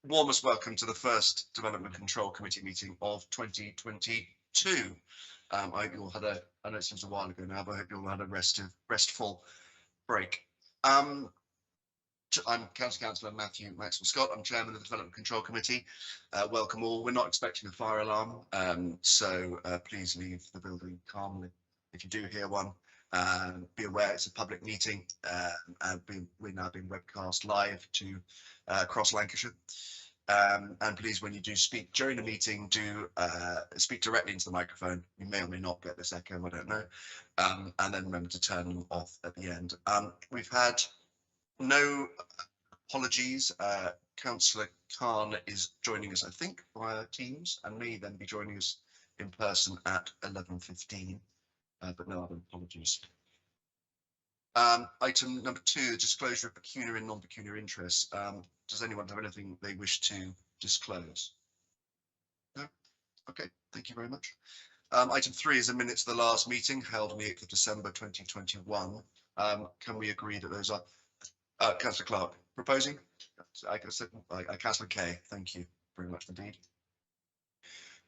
Warmest welcome to the first Development Control Committee meeting of 2022. I hope you all had I know it seems a while ago now, but I hope you all had a restful break. I'm Councillor Matthew Maxwell Scott. I'm Chairman of the Development Control Committee. Welcome all. We're not expecting a fire alarm, so please leave the building calmly. If you do hear one, be aware it's a public meeting, and we're now being webcast live to across Lancashire. And please, when you do speak during the meeting, do speak directly into the microphone. You may or may not get this echo, I don't know. And then remember to turn them off at the end. We've had no apologies. Councillor Khan is joining us, I think, via Teams, and may then be joining us in person at 11:15, but no other apologies. Item number 2, the disclosure of pecuniary and non-pecuniary interests. Does anyone have anything they wish to disclose? No? Okay, thank you very much. Item 3 is the minutes of the last meeting held on the 8th of December 2021. Can we agree that those are Councillor Clark proposing? Councillor Kay, thank you very much indeed.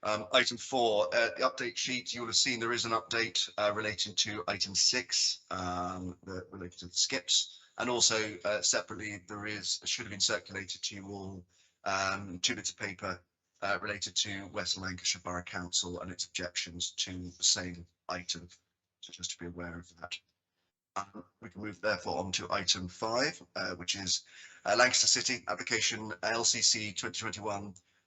Item 4, the update sheet. You will have seen there is an update relating to item 6, related to the skips, and also separately should have been circulated to you all 2 bits of paper related to West Lancashire Borough Council and its objections to the same item. So just to be aware of that. We can move therefore on to item 5, which is Lancaster City application LCC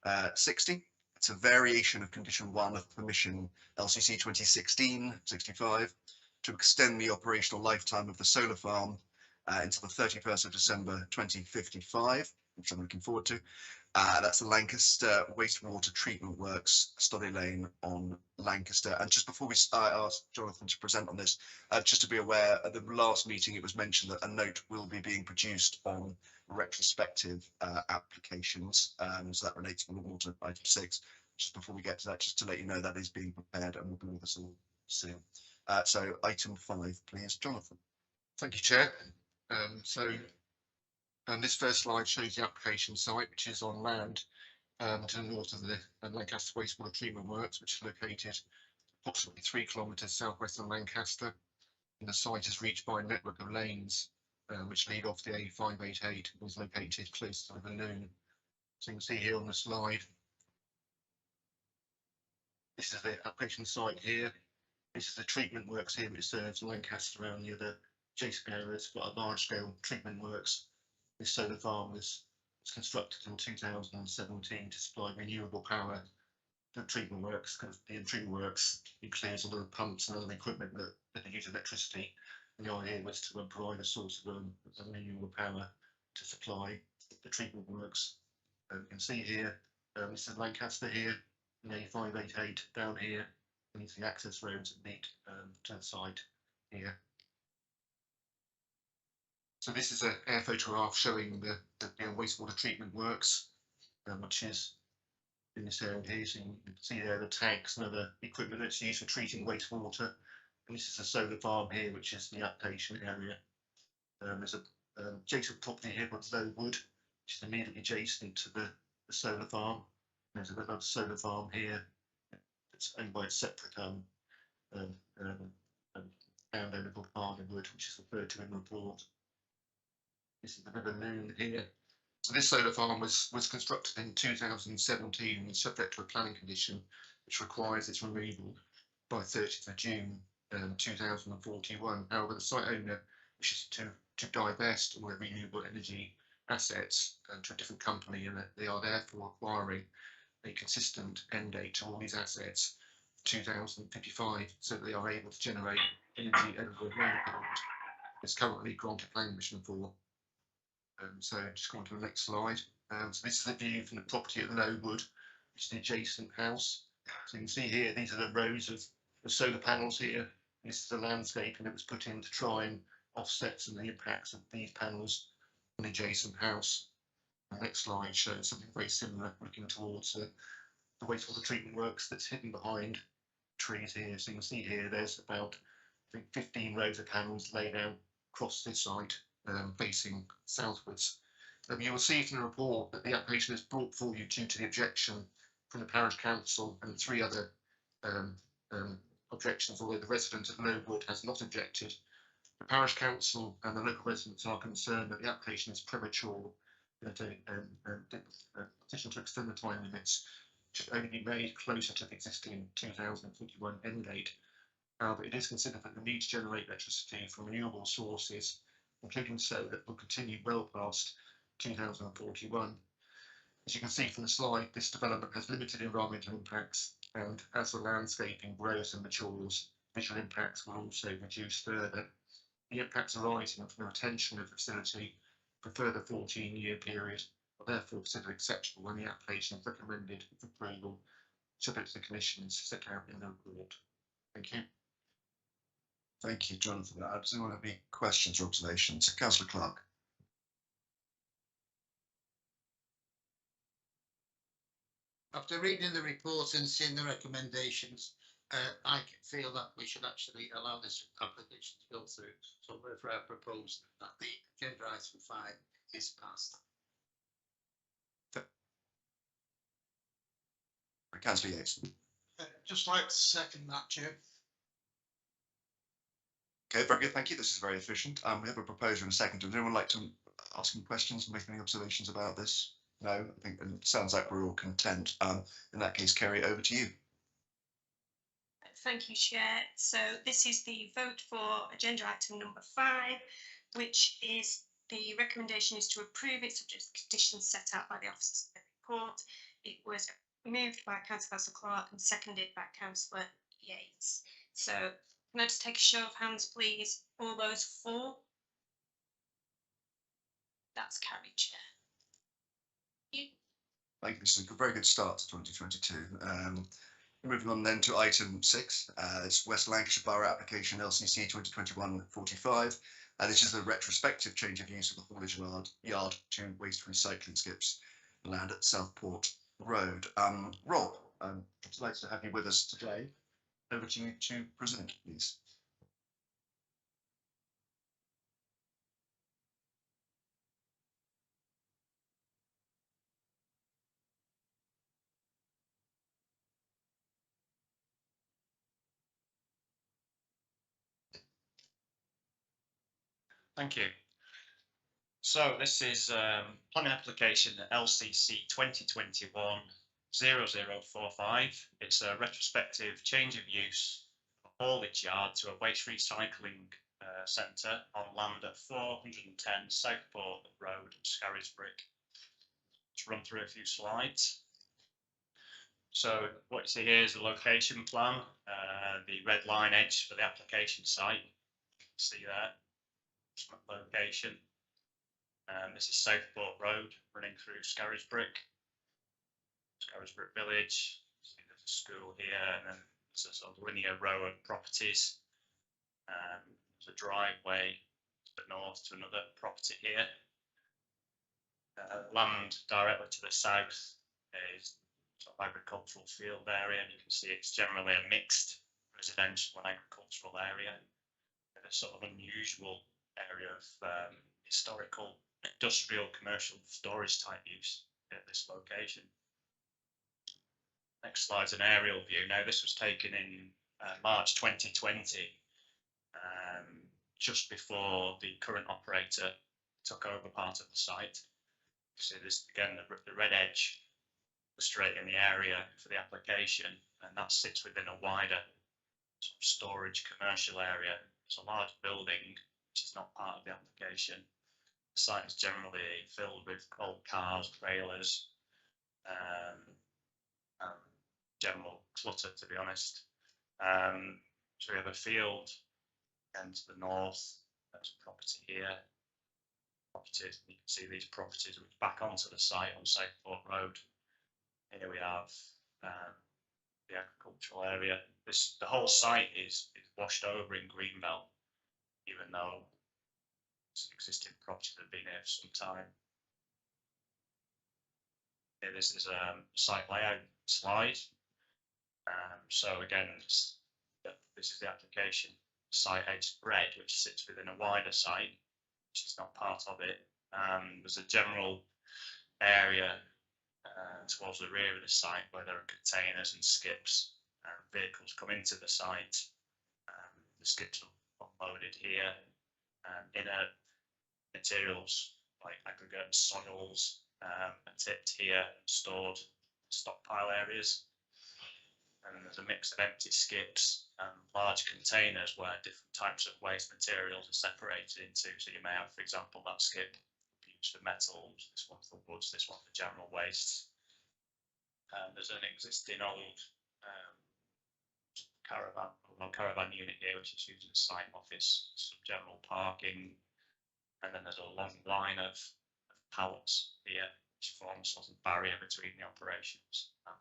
2021-60. It's a variation of condition 1 of permission LCC 2016-65 to extend the operational lifetime of the solar farm until the 31st of December 2055, which I'm looking forward to. That's the Lancaster Wastewater Treatment Works, Study Lane on Lancaster. And just before we ask Jonathan to present on this, just to be aware, at the last meeting it was mentioned that a note will be being produced on retrospective applications, so that relates to water item 6. Just before we get to that, just to let you know that is being prepared and will be with us all soon. So item 5, please, Jonathan. Thank you, Chair. This first slide shows the application site, which is on land to the north of the Lancaster Wastewater Treatment Works, which is located approximately 3 kilometres southwest of Lancaster. And the site is reached by a network of lanes which lead off the A588 and is located close to the balloon. So you can see here on the slide, this is the application site here. This is the treatment works here, which serves Lancaster and the other adjacent areas. Got a large scale treatment works. This solar farm was constructed in 2017 to supply renewable power to the treatment works, because the treatment works includes a lot of pumps and other equipment that use electricity. And the idea was to provide a source of renewable power to supply the treatment works. You can see here, this is Lancaster here, the A588 down here, and these are the access roads that lead to the site here. So this is an air photograph showing the wastewater treatment works, which is in this area here. So you can see there the tanks and other equipment that's used for treating wastewater. And this is a solar farm here, which is the application area. There's a adjacent property here called Lowood, which is immediately adjacent to the solar farm. And there's another solar farm here that's owned by a separate landowner called Ardenwood, which is referred to in the report. This is the river Moon here. So this solar farm was constructed in 2017 and subject to a planning condition which requires its removal by 30th of June 2041. However, the site owner wishes to divest all their renewable energy assets to a different company, and they are therefore requiring a consistent end date to all these assets, 2055, so that they are able to generate energy over the period it's currently granted planning permission for. So just go on to the next slide. So this is a view from the property at Lowood, which is the adjacent house. So you can see here, these are the rows of the solar panels here. This is the landscaping that was put in to try and offset some of the impacts of these panels on the adjacent house. The next slide shows something very similar, looking towards the wastewater treatment works that's hidden behind trees here. So you can see here, there's about, I think, 15 rows of panels laid out across this site, facing southwards. You will see from the report that the application is brought for you due to the objection from the parish council and 3 other objections, although the resident of Lowood has not objected. The parish council and the local residents are concerned that the application is premature, that a petition to extend the time limits should only be made closer to the existing 2021 end date. However, it is considered that the need to generate electricity from renewable sources, including solar, will continue well past 2041. As you can see from the slide, this development has limited environmental impacts, and as the landscaping grows and matures, visual impacts will also reduce further. The impacts arising from the retention of the facility for a further 14-year period are therefore considered exceptional when the application is recommended for approval, subject to the conditions set out in the report. Thank you. Thank you, Jonathan. Does anyone have any questions or observations? Councillor Clark. After reading the report and seeing the recommendations, I feel that we should actually allow this application to go through. So therefore I propose that the agenda item 5 is passed. Councillor Yates. Just like to second that, Chair. Okay, very good. Thank you. This is very efficient. We have a proposer in a second. Does anyone like to ask any questions and make any observations about this? No, I think it sounds like we're all content. In that case, Kerry, over to you. Thank you, Chair. So this is the vote for agenda item number 5, which is the recommendation is to approve it subject to conditions set out by the officers of the report. It was moved by Councillor Clark and seconded by Councillor Yates. So can I just take a show of hands, please? All those for? That's carried, Chair. Thank you. This is a very good start to 2022. Moving on then to item 6, it's West Lancashire Borough application LCC 2021-45. This is a retrospective change of use of the haulage yard to waste recycling skips land at Southport Road. Rob, I'd like to have you with us today. Over to you to present, please. Thank you. So this is planning application LCC 2021-0045. It's a retrospective change of use of a haulage yard to a waste recycling centre on land at 410 Southport Road, Scarisbrick. Let's run through a few slides. So what you see here is the location plan, the red line edge for the application site. See there. Location. This is Southport Road running through Scarisbrick Village. See, there's a school here, and then there's a sort of linear row of properties. There's a driveway to the north to another property here. Land directly to the south is sort of agricultural field area, and you can see it's generally a mixed residential and agricultural area. A sort of unusual area of historical, industrial, commercial storage type use at this location. Next slide's an aerial view. Now this was taken in March 2020, just before the current operator took over part of the site. So this again, the red edge illustrating the area for the application, and that sits within a wider sort of storage commercial area. It's a large building which is not part of the application. The site is generally filled with old cars, trailers, general clutter, to be honest. So we have a field, and to the north, there's a property here. Properties, you can see these properties which back onto the site on Southport Road. Here we have the agricultural area. The whole site is washed over in greenbelt, even though it's an existing property that have been here for some time. Here, this is a site layout slide. So again, this is the application site edge spread, which sits within a wider site, which is not part of it. There's a general area towards the rear of the site where there are containers and skips. Vehicles come into the site. The skips are unloaded here. Inert materials like aggregate soils are tipped here and stored in stockpile areas. And then there's a mix of empty skips and large containers where different types of waste materials are separated into. So you may have, for example, that skip used for metals, this one for woods, this one for general wastes. There's an existing old caravan unit here, which is used as a site office, some general parking, and then there's a long line of pallets here, which form a sort of barrier between the operations and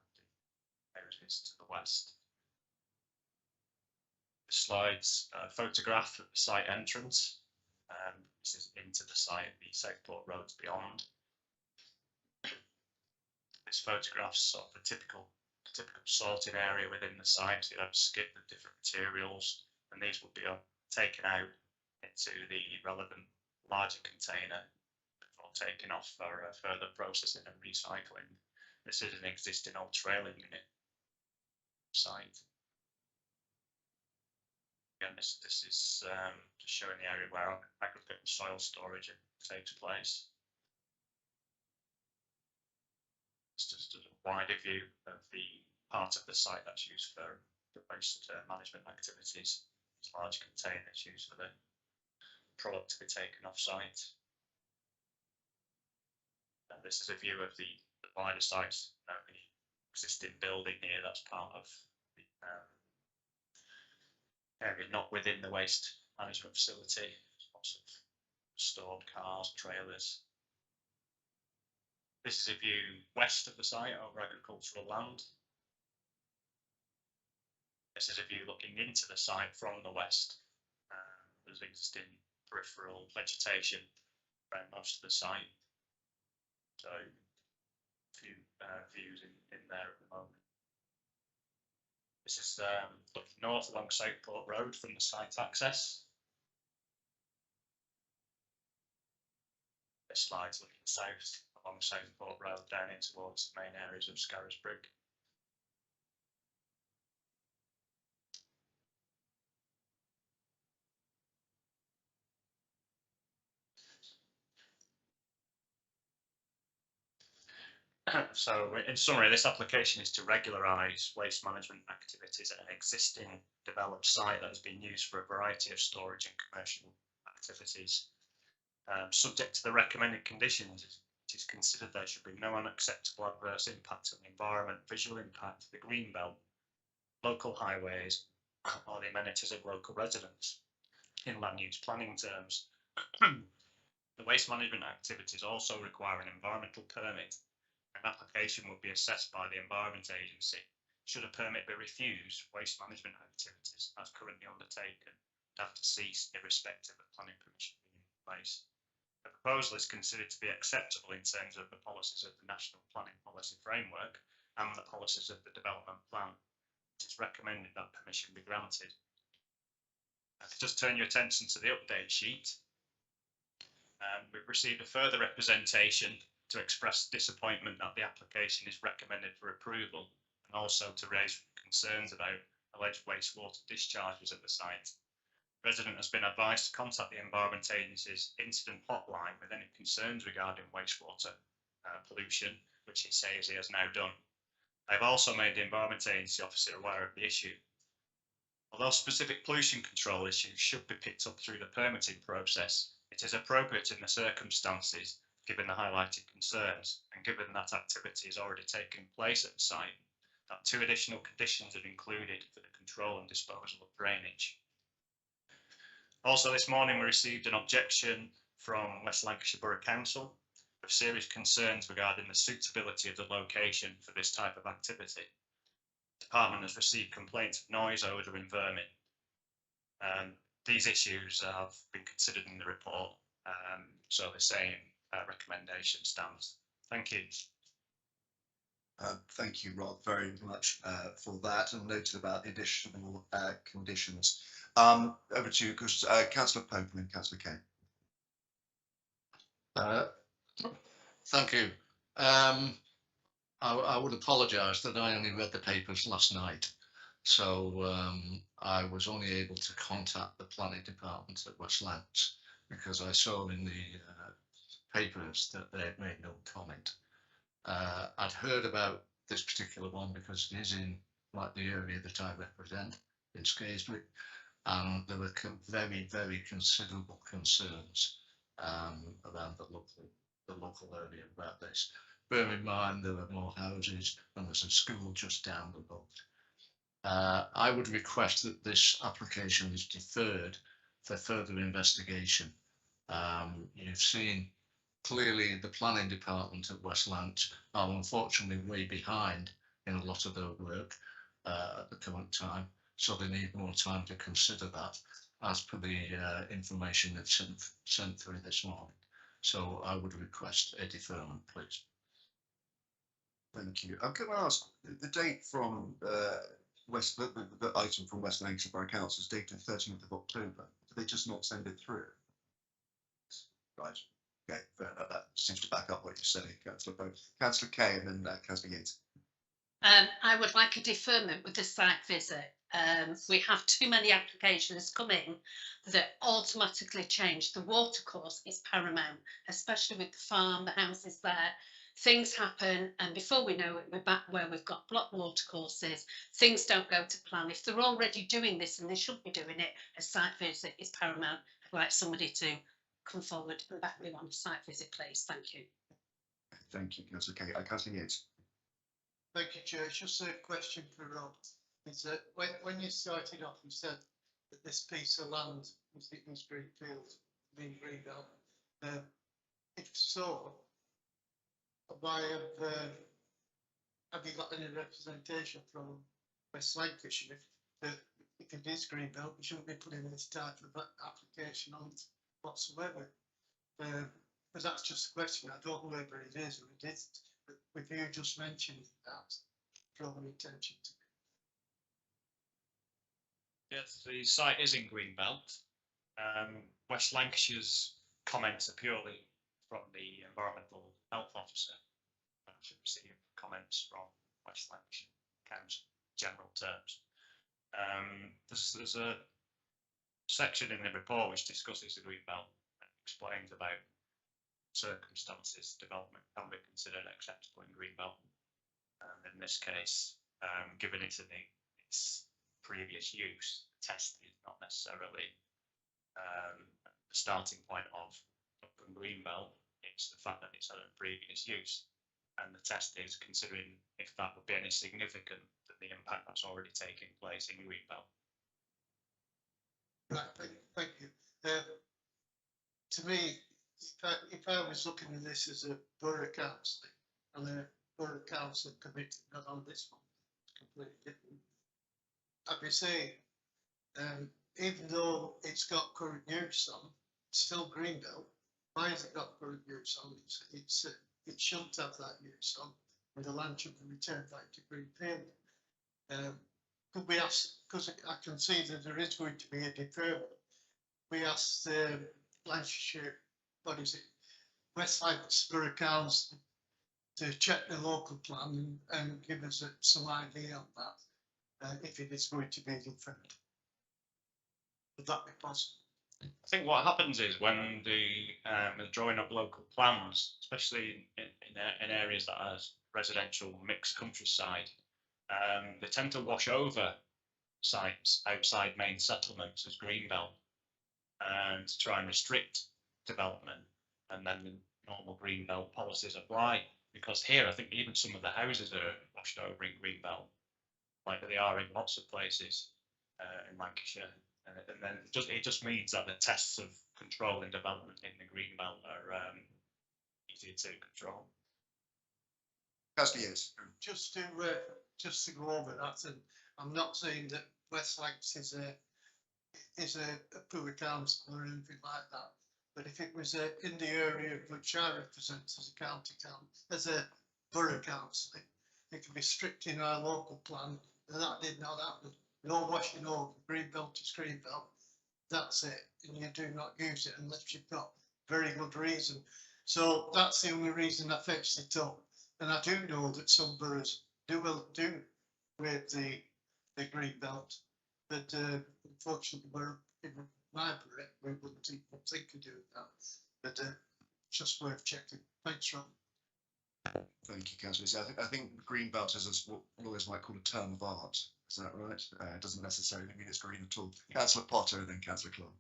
the areas to the west. The slides photograph of the site entrance. This is into the site, the Southport roads beyond. This photographs sort of the typical sorting area within the site. So you have a skip of different materials, and these will be taken out into the relevant larger container before taken off for further processing and recycling. This is an existing old trailer unit site. Again, this is just showing the area where aggregate and soil storage takes place. It's just a wider view of the part of the site that's used for waste management activities. It's large containers used for the product to be taken off site. And this is a view of the wider sites, the existing building here that's part of the area not within the waste management facility. Lots of stored cars, trailers. This is a view west of the site over agricultural land. This is a view looking into the site from the west. There's existing peripheral vegetation around most of the site. So a few views in there at the moment. This is looking north along Southport Road from the site access. This slide's looking south along Southport Road down in towards the main areas of Scarisbrigg. So in summary, this application is to regularise waste management activities at an existing developed site that has been used for a variety of storage and commercial activities. Subject to the recommended conditions, it is considered there should be no unacceptable adverse impact on the environment, visual impact, the green belt, local highways, or the amenities of local residents in land use planning terms. The waste management activities also require an environmental permit. An application will be assessed by the Environment Agency. Should a permit be refused, waste management activities as currently undertaken have to cease irrespective of planning permission being in place. The proposal is considered to be acceptable in terms of the policies of the National Planning Policy Framework and the policies of the Development Plan. It is recommended that permission be granted. Just turn your attention to the update sheet. We've received a further representation to express disappointment that the application is recommended for approval and also to raise concerns about alleged wastewater discharges at the site. The resident has been advised to contact the Environment Agency's incident hotline with any concerns regarding wastewater pollution, which he says he has now done. I have also made the Environment Agency officer aware of the issue. Although specific pollution control issues should be picked up through the permitting process, it is appropriate in the circumstances, given the highlighted concerns and given that activity has already taken place at the site, that 2 additional conditions are included for the control and disposal of drainage. Also this morning we received an objection from West Lancashire Borough Council with serious concerns regarding the suitability of the location for this type of activity. The department has received complaints of noise, odour and vermin. These issues have been considered in the report, so the same recommendation stands. Thank you. Thank you, Rob, very much for that, and noted about the additional conditions. Over to you, Councillor Pope and then Councillor Kane. Thank you. I would apologise that I only read the papers last night. So I was only able to contact the planning department at West Lancs because I saw in the papers that they had made no comment. I'd heard about this particular one because it is in like the area that I represent in Scaresbury, and there were very, very considerable concerns around the local area about this. Bear in mind there are more houses and there's a school just down the road. I would request that this application is deferred for further investigation. You've seen clearly the planning department at West Lancs are unfortunately way behind in a lot of their work at the current time, so they need more time to consider that as per the information that's sent through this morning. So I would request a deferment, please. Thank you. Can I ask the date from the item from West Lancashire Borough Council is dated 13th of October. Did they just not send it through? Right. Okay, fair enough. That seems to back up what you're saying, Councillor Pope. Councillor Kay and then Councillor Yates. I would like a deferment with the site visit. We have too many applications come in that automatically change. The water course is paramount, especially with the farm, the houses there. Things happen, and before we know it, we're back where we've got block water courses. Things don't go to plan. If they're already doing this, and they should be doing it, a site visit is paramount. I'd like somebody to come forward and back me on a site visit, please. Thank you. Thank you, Councillor Kay. Councillor Yates. Thank you, Chair. Just a question for Rob. Is that when you started off, you said that this piece of land was Greenfield being rebuilt. If so, why have you got any representation from West Lancashire? If it is Greenbelt, we shouldn't be putting this type of application on whatsoever. Because that's just a question. I don't know whether it is or it isn't. But with you just mentioned that, drawing attention to it. Yes, the site is in Greenbelt. West Lancashire's comments are purely from the Environmental Health Officer. I should receive comments from West Lancashire Council, general terms. There's a section in the report which discusses the Greenbelt and explains about circumstances development can be considered acceptable in Greenbelt. In this case, given it's in its previous use, testing is not necessarily the starting point of Greenbelt. It's the fact that it's had a previous use, and the test is considering if that would be any significant than the impact that's already taking place in Greenbelt. Right, thank you. To me, if I was looking at this as a borough council and a borough council committee, not on this one, it's completely different. I'd be saying, even though it's got current use on, it's still Greenbelt. Why has it got current use on? It shouldn't have that use on, and the land should be returned back to Greenfield. Could we ask, because I can see that there is going to be a deferment, we asked Lancashire, what is it, West Lancs Borough Council to check the local plan and give us some idea on that, if it is going to be deferred. Would that be possible? I think what happens is when the drawing up local plans, especially in areas that are residential mixed countryside, they tend to wash over sites outside main settlements as Greenbelt and to try and restrict development, and then the normal Greenbelt policies apply. Because here, I think even some of the houses are washed over in Greenbelt, like they are in lots of places in Lancashire. And then it just means that the tests of controlling development in the Greenbelt are easier to control. Councillor Yates. Just to go over that, and I'm not saying that West Lancs is a poor council or anything like that, but if it was in the area which I represent as a county council, as a borough council, it can be strict in our local plan, and that did not happen. No washing over, Greenbelt is Greenbelt, that's it, and you do not use it unless you've got very good reason. So that's the only reason I fixed it up. And I do know that some boroughs will do with the green belt. But unfortunately, we're in my borough, we wouldn't even think of doing that. But just worth checking. Thanks, Rob. Thank you, councillor. So I think green belt is what lawyers might call a term of art. Is that right? It doesn't necessarily mean it's green at all. Councillor Potter and then councillor Clark.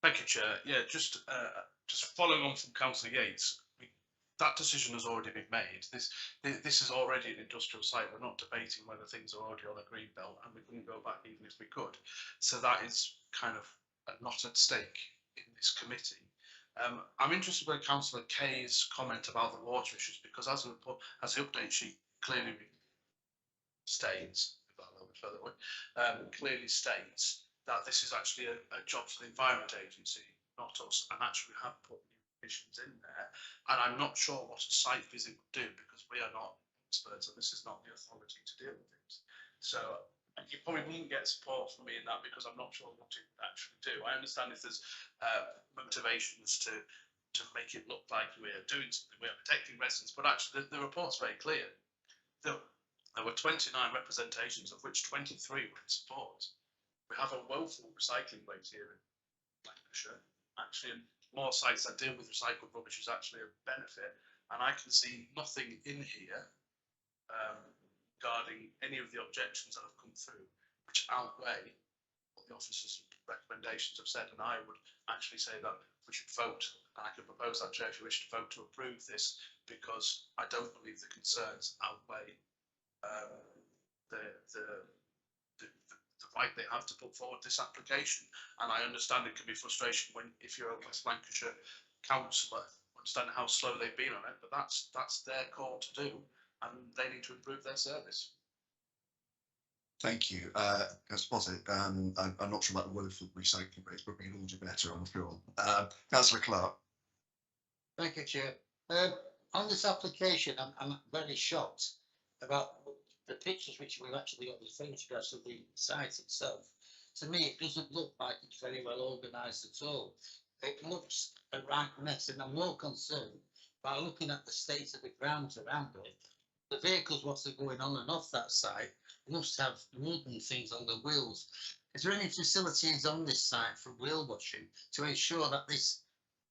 Thank you, Chair. Yeah, just following on from Councillor Yates, that decision has already been made. This is already an industrial site. We're not debating whether things are already on a green belt, and we couldn't go back even if we could. So that is kind of not at stake in this committee. I'm interested by Councillor Kay's comment about the water issues, because as the update sheet clearly states, if I a little bit further away, clearly states that this is actually a job for the Environment Agency, not us, and actually we have put new provisions in there. And I'm not sure what a site visit would do, because we are not experts and this is not the authority to deal with it. So you probably wouldn't get support from me in that, because I'm not sure what it would actually do. I understand if there's motivations to make it look like we're doing something, we're protecting residents, but actually the report's very clear. There were 29 representations, of which 23 were in support. We have a woeful recycling rate here in Lancashire. Actually, more sites that deal with recycled rubbish is actually a benefit. And I can see nothing in here regarding any of the objections that have come through, which outweigh what the officers' recommendations have said. And I would actually say that we should vote, and I can propose that, Chair, if you wish to vote to approve this, because I don't believe the concerns outweigh the right they have to put forward this application. And I understand it can be frustration when, if you're a West Lancashire councillor, understanding how slow they've been on it, but that's their call to do, and they need to improve their service. Thank you. Councillor Potter, I'm not sure about the woeful recycling rates, but we can all do better, I'm sure. Councillor Clark. Thank you, Chair. On this application, I'm very shocked about the pictures which we've actually got, the photographs of the site itself. To me, it doesn't look like it's very well organised at all. It looks a right mess, and I'm more concerned by looking at the state of the grounds around it. The vehicles, what are going on and off that site, must have wooden things on the wheels. Is there any facilities on this site for wheel washing to ensure that this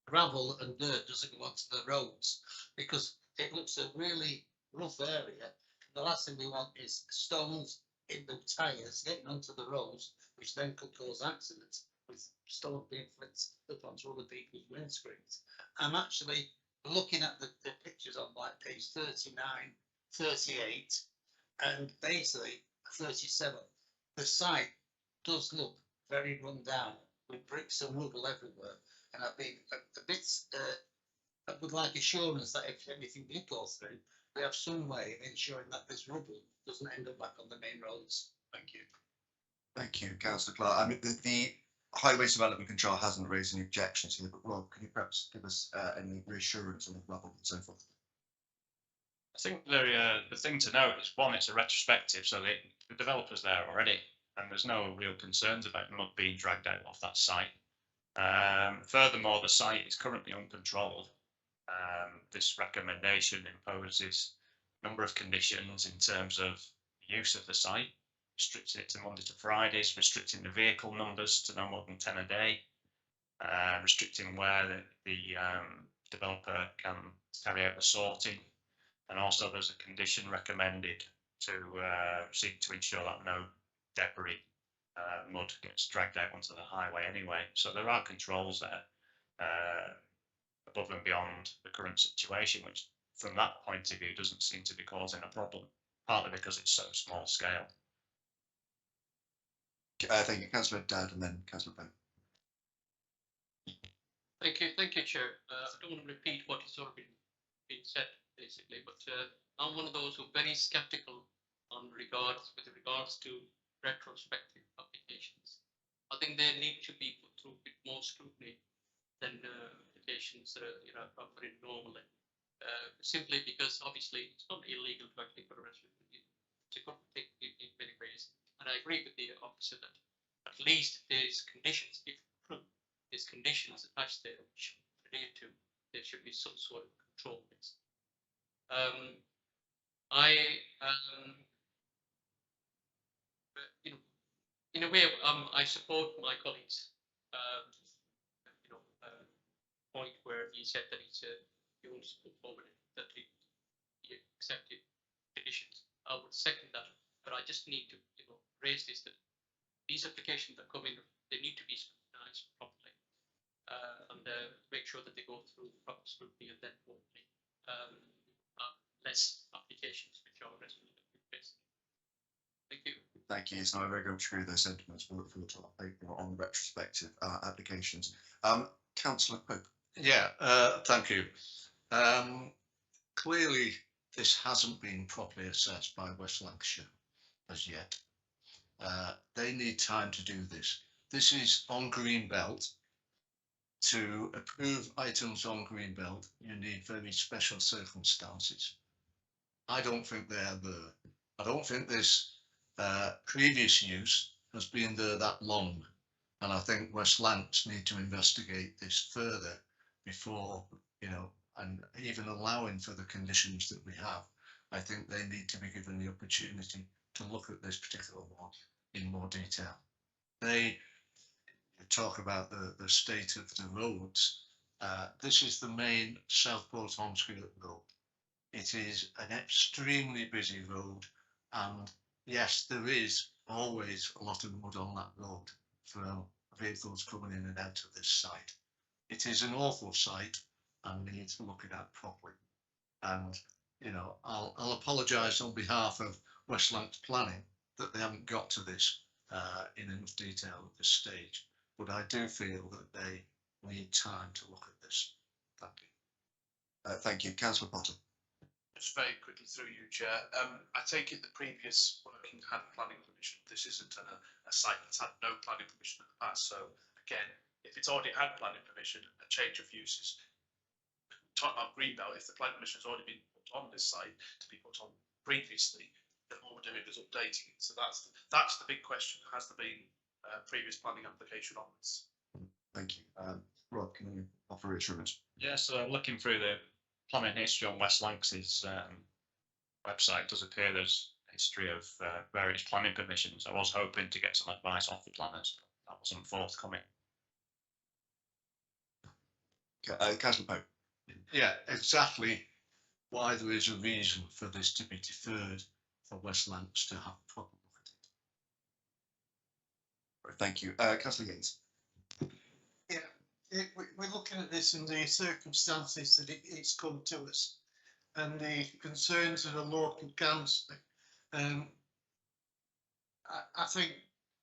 gravel and dirt doesn't go onto the roads? Because it looks a really rough area. The last thing we want is stones in the tyres getting onto the roads, which then could cause accidents with stones being flicked up onto other people's windscreens. I'm actually looking at the pictures on like page 39, 38, and basically 37. The site does look very run down with bricks and rubble everywhere, and I've been a bit I would like assurance that if anything did go through, we have some way of ensuring that this rubble doesn't end up back on the main roads. Thank you. Thank you, Councillor Clark. I mean, the Highways Development Control hasn't raised any objections here, but Rob, can you perhaps give us any reassurance on the rubble and so forth? I think the thing to note is, one, it's a retrospective, so the developer's there already, and there's no real concerns about mud being dragged out off that site. Furthermore, the site is currently uncontrolled. This recommendation imposes a number of conditions in terms of use of the site, restricting it to Monday to Fridays, restricting the vehicle numbers to no more than 10 a day, restricting where the developer can carry out the sorting, and also there's a condition recommended to seek to ensure that no debris, mud gets dragged out onto the highway anyway. So there are controls there above and beyond the current situation, which from that point of view doesn't seem to be causing a problem, partly because it's so small scale. Thank you, Councillor Dad, and then Councillor Bone. Thank you, Chair. I don't want to repeat what has already been said, basically, but I'm one of those who are very sceptical with regards to retrospective applications. I think they need to be put through a bit more scrutiny than applications operated normally. Simply because obviously it's not illegal to actually put a restriction. It's a good thing in many ways, and I agree with the officer that at least there's conditions, if true, there's conditions attached there which adhere to there should be some sort of control. I, you know, in a way, I support my colleagues. You know, point where he said that he wants to put forward that he accepted conditions. I would second that, but I just need to, you know, raise this that these applications that come in, they need to be scrutinized properly, and make sure that they go through proper scrutiny and then hopefully less applications which are resolutely based. Thank you. Thank you. So I very much agree with those sentiments. We'll look forward to our paper on retrospective applications. Councillor Pope. Yeah, thank you. Clearly, this hasn't been properly assessed by West Lancashire as yet. They need time to do this. This is on Greenbelt. To approve items on Greenbelt, you need very special circumstances. I don't think they're there. I don't think this previous use has been there that long. And I think West Lancs need to investigate this further before, you know, and even allowing for the conditions that we have. I think they need to be given the opportunity to look at this particular one in more detail. They talk about the state of the roads. This is the main Southport Holmesfield road. It is an extremely busy road, and yes, there is always a lot of mud on that road for vehicles coming in and out of this site. It is an awful site and needs looking at properly. And, you know, I'll apologise on behalf of West Lancs Planning that they haven't got to this in enough detail at this stage. But I do feel that they need time to look at this. Thank you. Thank you. Councillor Potter. Just very quickly through you, Chair. I take it the previous working had planning permission. This isn't a site that's had no planning permission in the past. So again, if it's already had planning permission, a change of uses. Talking about Greenbelt, if the planning permission has already been put on this site to be put on previously, then all we're doing is updating it. So that's the big question. Has there been previous planning application on this? Thank you. Rod, can you offer reassurance? Yeah, so looking through the planning history on West Lancs' website, does appear there's a history of various planning permissions. I was hoping to get some advice off the planners, but that wasn't forthcoming. Councillor Pope. Yeah, exactly why there is a reason for this to be deferred for West Lancs to have a proper look at it. Thank you. Councillor Yates. We're looking at this in the circumstances that it's come to us and the concerns of the local council. I think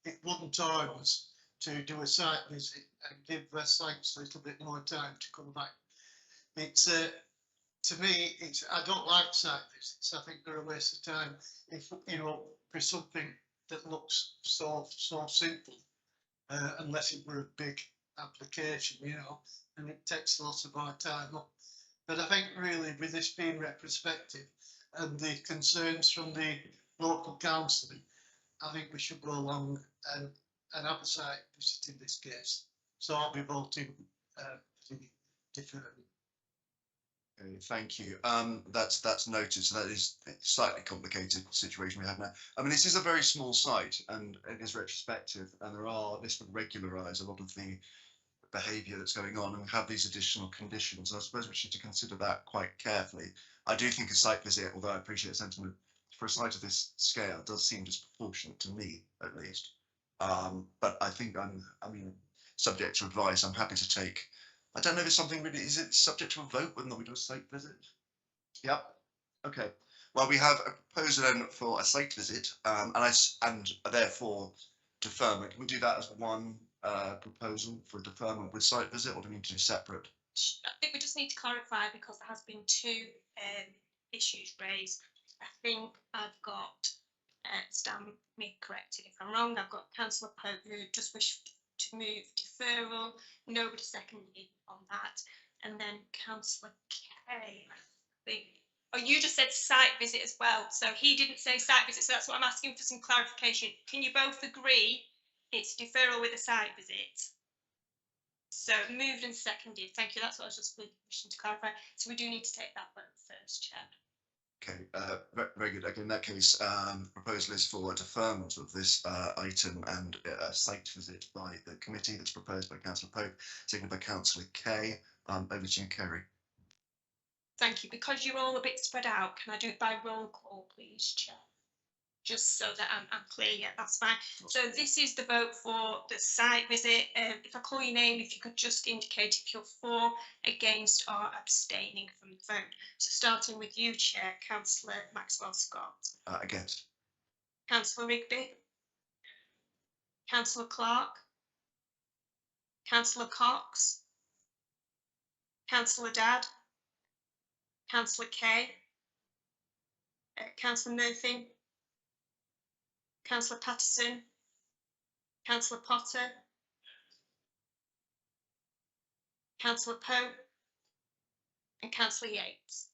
it wouldn't harm us to do a site visit and give West Lancs a little bit more time to come back. It's to me, I don't like site visits. I think they're a waste of time. If you know, for something that looks so simple, unless it were a big application, you know, and it takes lots of our time up. But I think really with this being retrospective and the concerns from the local council, I think we should go along and have a site visit in this case. So I'll be voting deferred. Okay, thank you. That's noted. So that is a slightly complicated situation we have now. I mean, this is a very small site and it is retrospective, and this would regularise a lot of the behaviour that's going on, and we have these additional conditions. I suppose we should to consider that quite carefully. I do think a site visit, although I appreciate the sentiment, for a site of this scale does seem disproportionate to me, at least. But I think I mean, subject to advice, I'm happy to take. I don't know if it's something really, is it subject to a vote when we do a site visit? Yep. Okay. Well, we have a proposal then for a site visit, and therefore deferment. Can we do that as one proposal for a deferment with site visit, or do we need to do separate? I think we just need to clarify because there has been two issues raised. I think I've got, stand me corrected if I'm wrong, I've got Councillor Pope who just wished to move deferral, nobody seconded on that, and then Councillor Kay, I think. Oh, you just said site visit as well, so he didn't say site visit, so that's what I'm asking for some clarification. Can you both agree it's deferral with a site visit? So moved and seconded. Thank you. That's what I was just wishing to clarify. So we do need to take that vote first, Chair. Okay, very good. Okay, in that case, proposal is for a deferment of this item and a site visit by the committee that's proposed by Councillor Pope, seconded by Councillor Kay. Over to you, Kerry. Thank you. Because you're all a bit spread out, can I do it by roll call, please, Chair? Just so that I'm clear, yeah, that's fine. So this is the vote for the site visit. If I call your name, if you could just indicate if you're for, against or abstaining from the vote. So starting with you, Chair, Councillor Maxwell Scott. Against. Councillor Rigby. Councillor Clark. Councillor Cox. Councillor Dadd. Councillor Kay. Councillor Murphy. Councillor Patterson. Councillor Potter. Councillor Pope. And Councillor Yates.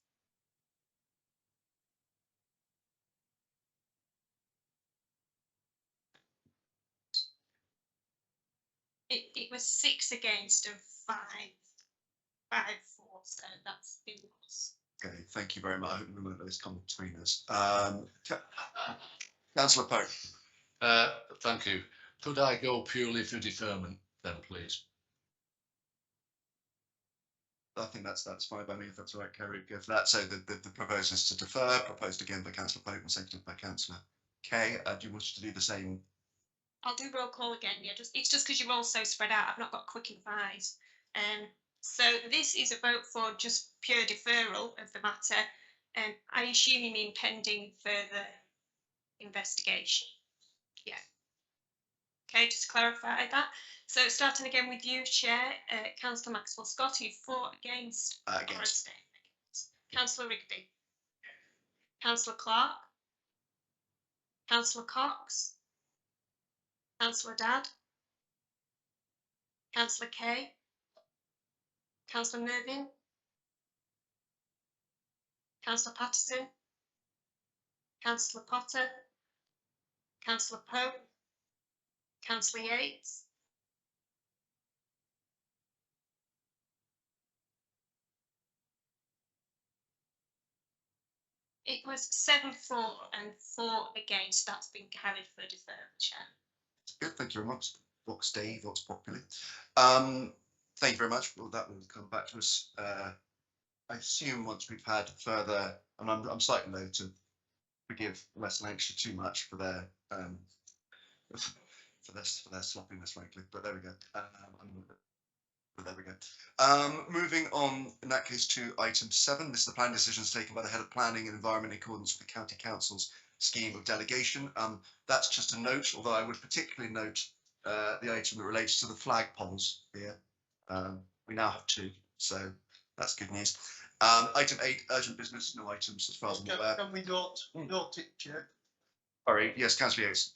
It was 6 against and 5 for, so that's been lost. Okay, thank you very much. I hope we won't let this come between us. Councillor Pope. Thank you. Could I go purely for deferment then, please? I think that's fine by me, if that's all right, Kerry. Go for that. So the proposal is to defer, proposed again by Councillor Pope and seconded by Councillor Kay. Do you wish to do the same? I'll do roll call again. Yeah, it's just because you're all so spread out. I've not got quick enough eyes. So this is a vote for just pure deferral of the matter. I assume you mean pending further investigation. Yeah. Okay, just to clarify that. So starting again with you, Chair, Councillor Maxwell Scott, are you for, against, or Against. abstain? Councillor Rigby. Councillor Clark. Councillor Cox. Councillor Dadd. Councillor Kay. Councillor Mervyn. Councillor Patterson. Councillor Potter. Councillor Pope. Councillor Yates. It was 7 for and 4 against. That's been carried for deferral, Chair. Good, thank you very much. Vox Dei, Vox Populi. Thank you very much. Well, that will come back to us. I assume once we've had further, and I'm slightly low to forgive West Lancashire too much for their sloppiness, frankly. But there we go. But there we go. Moving on, in that case, to item 7. This is the plan decisions taken by the head of planning and environment in accordance with the county council's scheme of delegation. That's just a note, although I would particularly note the item that relates to the flagpoles here. We now have 2, so that's good news. Item 8, urgent business, no items as far as I'm aware. Can we note it, Chair? Sorry, yes, Councillor Yates.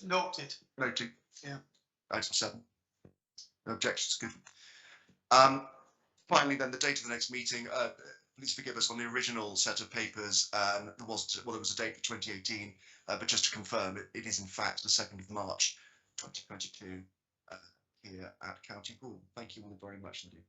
Noted. Noted. Yeah. Item 7. No objections, good. Finally, then, the date of the next meeting. Please forgive us on the original set of papers. There was a date for 2018, but just to confirm, it is in fact the 2nd of March 2022 here at County Hall. Thank you all very much indeed.